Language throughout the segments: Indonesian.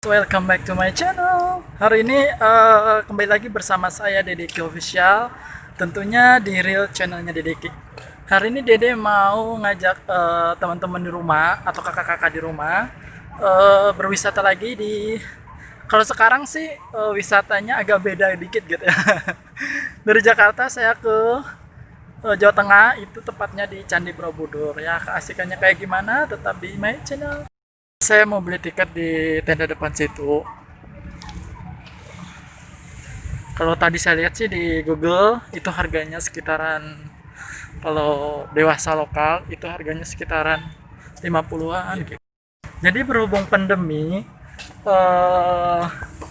Welcome back to my channel. Hari ini kembali lagi bersama saya Dedeki Official. Tentunya di real channelnya Dedeki. Hari ini Dede mau ngajak teman-teman di rumah atau kakak-kakak di rumah berwisata lagi di. Kalau sekarang sih wisatanya agak beda dikit gitu ya. Dari Jakarta saya ke Jawa Tengah, itu tepatnya di Candi Borobudur. Ya, keasikannya kayak gimana? Tetap di my channel. Saya mau beli tiket di tenda depan situ. Kalau tadi saya lihat sih di Google itu harganya sekitaran, kalau dewasa lokal itu harganya sekitaran 50-an gitu. Jadi berhubung pandemi, eh,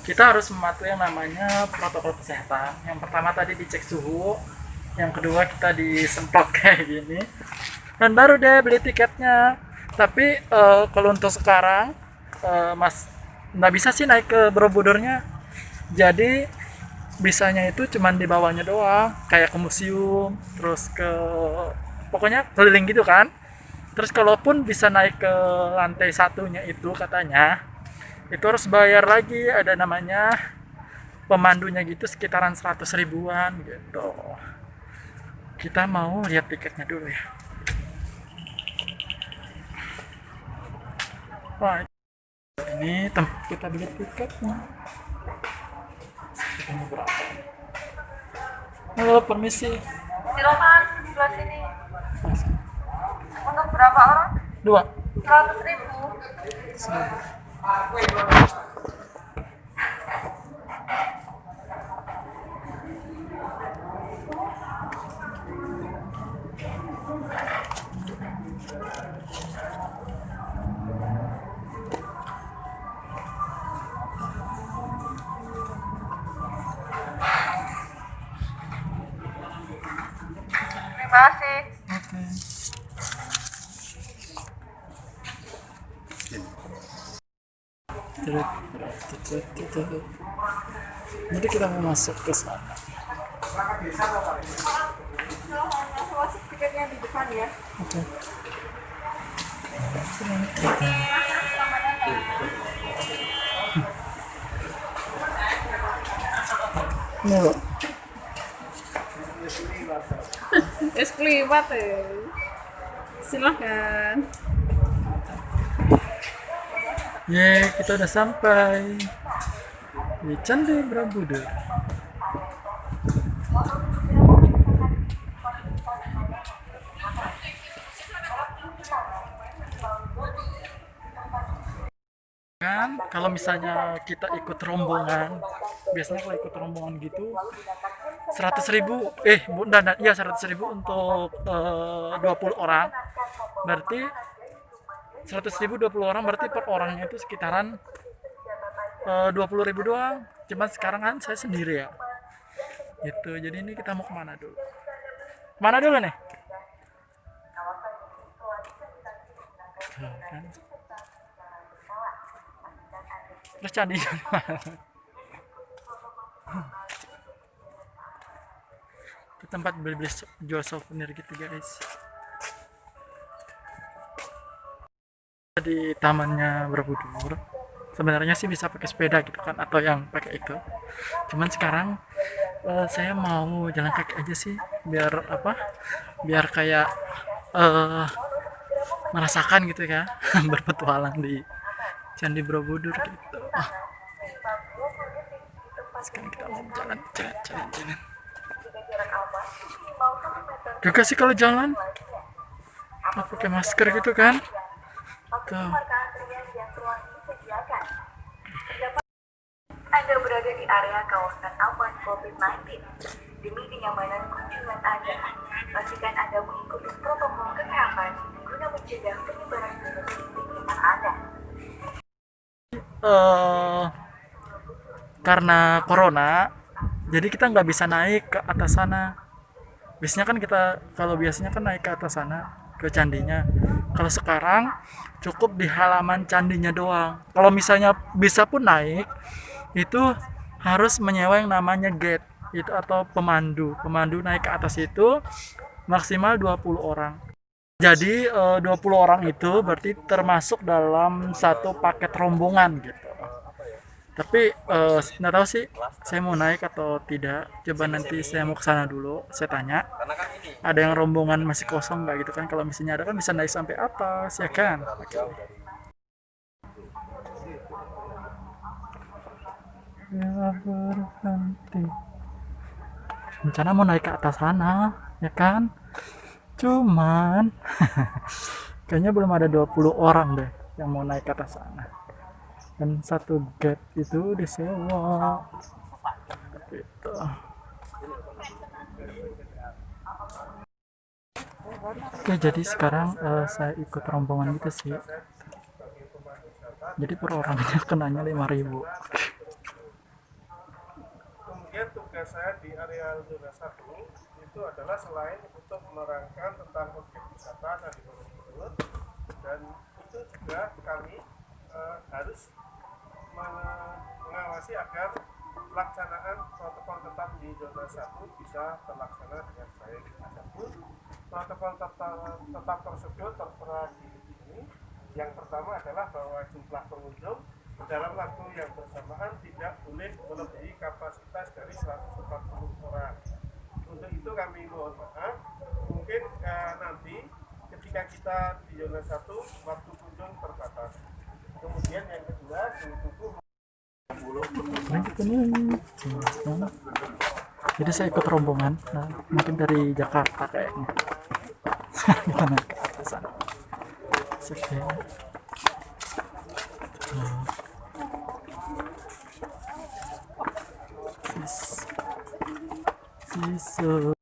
kita harus mematuhi yang namanya protokol kesehatan. Yang pertama tadi dicek suhu, yang kedua kita disemprot kayak gini, dan baru deh beli tiketnya. Tapi kalau untuk sekarang mas nggak bisa sih naik ke Borobudurnya, jadi bisanya itu cuman di bawahnya doang, kayak ke museum, terus ke pokoknya keliling gitu kan. Terus kalaupun bisa naik ke lantai satunya itu katanya itu harus bayar lagi, ada namanya pemandunya gitu, sekitaran 100 ribuan gitu. Kita mau lihat tiketnya dulu ya. Wah, ini tempat kita beli tiketnya. Tiketnya berapa? Halo, permisi. Silakan di sebelah sini. Untuk berapa orang? Dua. 100.000. Terima kasih. Oke. Jadi kita mau masuk ke sana. Masuk tiketnya di depan ya. Oke. Ini loh. Es keliwat ya. Silahkan. Ye, kita udah sampai di Candi Borobudur. Kan kalau misalnya kita ikut rombongan, biasanya kalau ikut rombongan gitu 100 ribu, iya 100 ribu untuk 20 orang, berarti 100 ribu 20 orang, berarti per orangnya itu sekitaran 20 ribu doang. Cuman sekarang kan saya sendiri ya gitu, jadi ini kita mau kemana dulu, kemana dulu nih? Tuh, kan. Terus candinya di mana? Itu tempat beli-beli jual souvenir gitu guys, di tamannya Borobudur. Sebenarnya sih bisa pakai sepeda gitu kan, atau yang pakai itu. Cuman sekarang saya mau jalan kaki aja sih, biar apa? Biar kayak eh, merasakan gitu ya, berpetualang di Candi Borobudur gitu. Sekarang kita mau jalan. Juga sih kalau jalan pakai masker gitu kan. Tuh. Anda berada di area kawasan aman COVID-19. Demi kenyamanan kunjungan Anda, pastikan Anda mengikuti protokol kesehatan guna mencegah penyebaran virus di sekitar Anda. eh karena corona, jadi kita nggak bisa naik ke atas sana. Biasanya kan kita, kalau biasanya kan naik ke atas sana, ke candinya. Kalau sekarang cukup di halaman candinya doang. Kalau misalnya bisa pun naik, itu harus menyewa yang namanya gate itu, atau pemandu naik ke atas itu maksimal 20 orang. Jadi 20 orang itu berarti termasuk dalam satu paket rombongan gitu. Tapi nggak tahu sih saya mau naik atau tidak. Coba nanti saya mau ke sana dulu, saya tanya. Ada yang rombongan masih kosong nggak gitu kan? Kalau misalnya ada kan bisa naik sampai atas ya kan? Ya berhenti. Rencana mau naik ke atas sana, ya kan? Cuman kayaknya belum ada 20 orang deh yang mau naik ke atas sana. Dan satu gate itu disewa. Gitu. Oke, jadi sekarang saya ikut rombongan gitu sih. Jadi per orangnya kenanya 5.000. Kemudian tugas saya di area zona 1 itu adalah selain untuk menerangkan tentang objek wisata dan di Borobudur, dan itu juga kami harus mengawasi agar pelaksanaan protokol tetap di zona 1 bisa terlaksana dengan baik. Adapun protokol tetap tersebut tertera di sini. Yang pertama adalah bahwa jumlah pengunjung dalam waktu yang bersamaan tidak boleh melebihi kapasitas dari 140 orang. Untuk itu kami mohon maaf, mungkin nanti ketika kita di zona 1 waktu kunjung terbatas. Kemudian yang kedua, suhu tubuh. Jadi saya ikut rombongan, nah, mungkin dari Jakarta kayaknya. Kita naik ke atas sana. Oke. Sisu.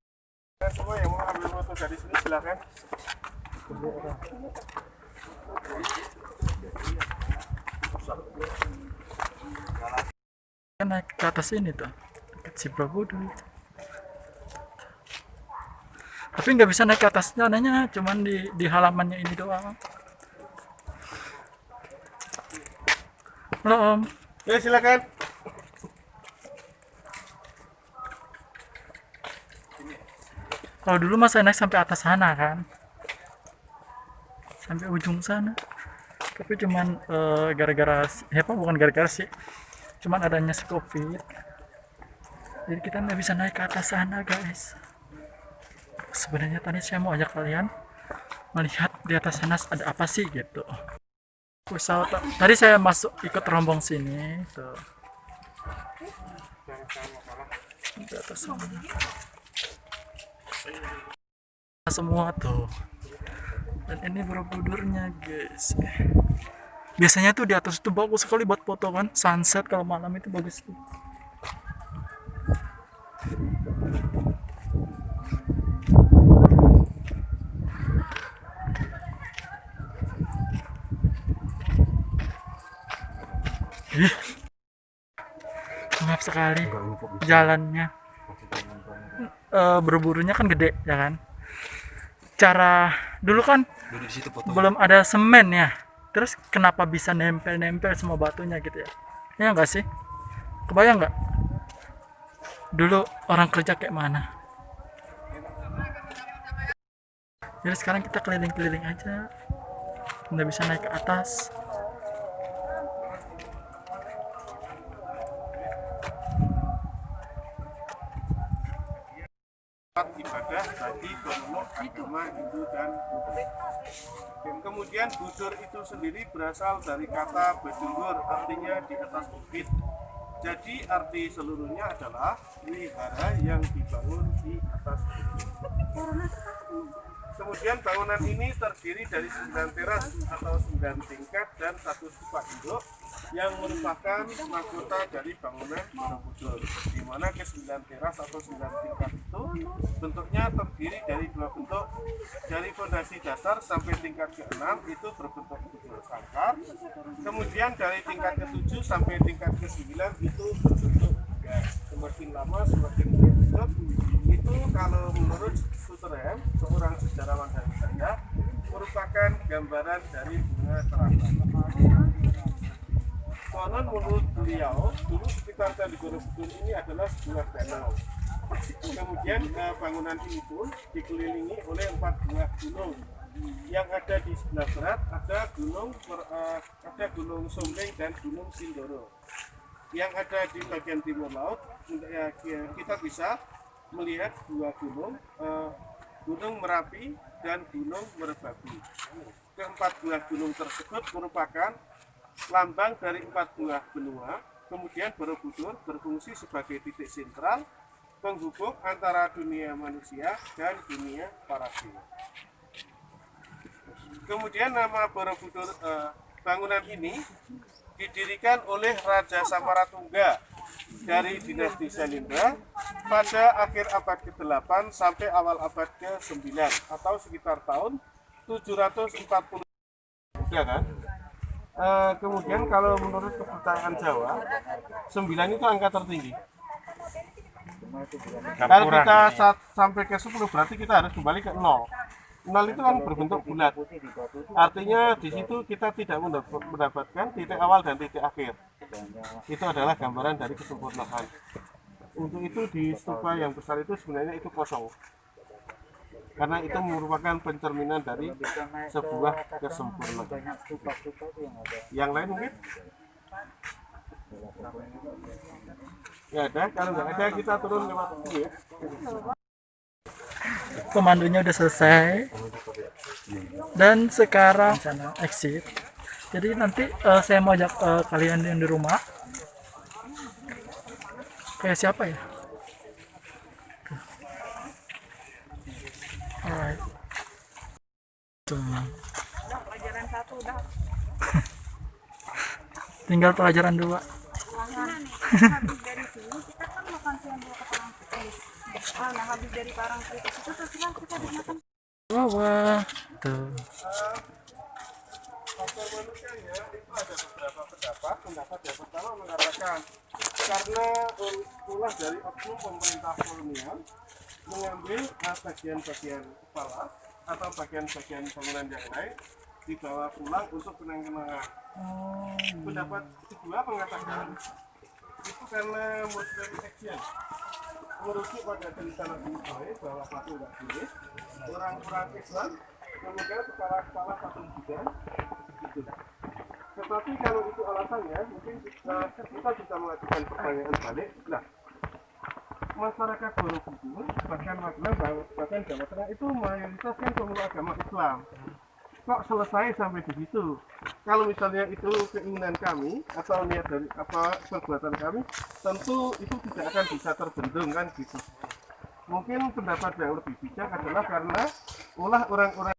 Semua yang mau ambil foto dari sini silakan. Kan naik ke atas ini tuh, dekat si Borobudur. Tapi nggak bisa naik ke atas sananya, cuman di halamannya ini doang. Halo Om. Ya silakan. Kalau dulu mas saya naik sampai atas sana kan, sampai ujung sana. Tapi cuman gara-gara, bukan gara-gara sih, cuman adanya si COVID. Jadi kita nggak bisa naik ke atas sana guys. Sebenarnya tadi saya mau ajak kalian melihat di atas sana ada apa sih gitu. Tadi saya masuk ikut rombong sini tuh. Di atas sana. Semua tuh. Dan ini Borobudurnya guys. Biasanya tuh di atas tuh bagus sekali buat foto kan, sunset kalau malam itu bagus tuh. Maaf sekali jalannya. Beruburunya kan gede ya kan. Cara dulu kan belum ada semen ya. Terus kenapa bisa nempel-nempel semua batunya gitu ya? Ya enggak sih? Kebayang nggak? Dulu orang kerja kayak mana? Jadi sekarang kita keliling-keliling aja. Nggak bisa naik ke atas. Ibadah bagi pemeluk agama Hindu dan Buddha. Dan kemudian Budur itu sendiri berasal dari kata Bedungur, artinya di atas bukit. Jadi arti seluruhnya adalah wihara yang dibangun di atas bukit. Kemudian bangunan ini terdiri dari 9 teras atau 9 tingkat dan 1 stupa induk yang merupakan mahkota dari bangunan Borobudur, di mana ke-9 teras atau 9 tingkat itu bentuknya terdiri dari 2 bentuk. Dari fondasi dasar sampai tingkat ke-6 itu berbentuk bujur sangkar, kemudian dari tingkat ke-7 sampai tingkat ke-9 itu berbentuk gas. Semakin lama semakin berbentuk. Itu kalau menurut Suterem, seorang sejarawan dari saya, merupakan gambaran dari bunga teratai. Konon menurut beliau, dulu sekitar Candi Borobudur ini adalah sebuah danau. Kemudian bangunan ini pun dikelilingi oleh 4 buah gunung. Yang ada di sebelah barat ada Gunung Sombeng dan Gunung Sindoro. yang ada di bagian timur laut, ya, kita bisa melihat dua gunung, Gunung Merapi dan Gunung Merbabu. Keempat buah gunung tersebut merupakan lambang dari 4 buah benua. Kemudian Borobudur berfungsi sebagai titik sentral penghubung antara dunia manusia dan dunia para dewa. Kemudian nama Borobudur, bangunan ini didirikan oleh Raja Samaratungga dari dinasti Sailendra pada akhir abad ke-8 sampai awal abad ke-9 atau sekitar tahun 740. Ya kan? Kemudian kalau menurut kepercayaan Jawa, 9 itu angka tertinggi. Kalau kita sampai ke 10 berarti kita harus kembali ke 0. 0 itu kan berbentuk bulat. Artinya di situ kita tidak mendapatkan titik awal dan titik akhir. Itu adalah gambaran dari kesempurnaan. Untuk itu di stupa yang besar itu sebenarnya itu kosong. Karena itu merupakan pencerminan dari sebuah kesempurnaan. Yang lain mungkin? Ya ada, kalau nggak ada kita turun lewat sini ya. Pemandunya udah selesai dan sekarang sana exit. Jadi nanti saya mau ajak kalian yang di rumah kayak siapa ya? Alright. Tuh. Pelajaran 1 udah. Tinggal pelajaran 2. Habis dari sini kita kan makan siang dulu ke Parangtritis. Nah, habis dari Parangtritis itu terserah kita ada makan. Wah, tuh. Faktor manusia ya, itu ada beberapa pendapat yang pertama mengatakan karena ulah dari oknum pemerintah kolonial mengambil bagian-bagian kepala atau bagian-bagian bangunan yang lain dibawa pulang untuk kenang-kenangan. Pendapat kedua mengatakan itu karena Muslim action merujuk pada cerita Nabi Muhammad bahwa satu tidak boleh orang-orang Islam kemudian kepala-kepala satu juga gitu. Tetapi kalau itu alasannya mungkin kita bisa mengajukan pertanyaan balik. Nah, masyarakat Borobudur bahkan bahkan Jawa Tengah itu mayoritas kan pemeluk agama Islam. Kok selesai sampai di situ? Kalau misalnya itu keinginan kami atau niat dari perbuatan kami, tentu itu tidak akan bisa terbendung kan gitu. Mungkin pendapat yang lebih bijak adalah karena ulah orang-orang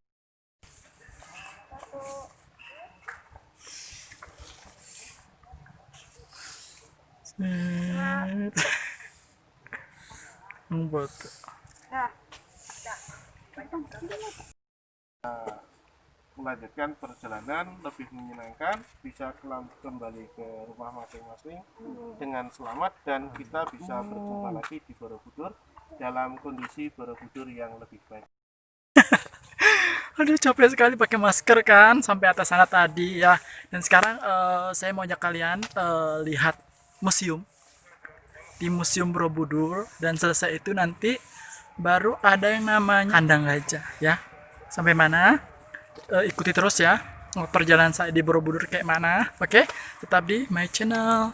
Membuat melanjutkan perjalanan lebih menyenangkan, bisa kembali ke rumah masing-masing dengan selamat dan kita bisa berjumpa lagi di Borobudur dalam kondisi Borobudur yang lebih baik. aduh, capek sekali pakai masker kan sampai atas sana tadi ya. Dan sekarang saya mau ajak kalian lihat museum di Museum Borobudur, dan selesai itu nanti baru ada yang namanya kandang gajah ya. Sampai mana? Ikuti terus ya perjalanan saya di Borobudur kayak mana. Oke, tetap di my channel.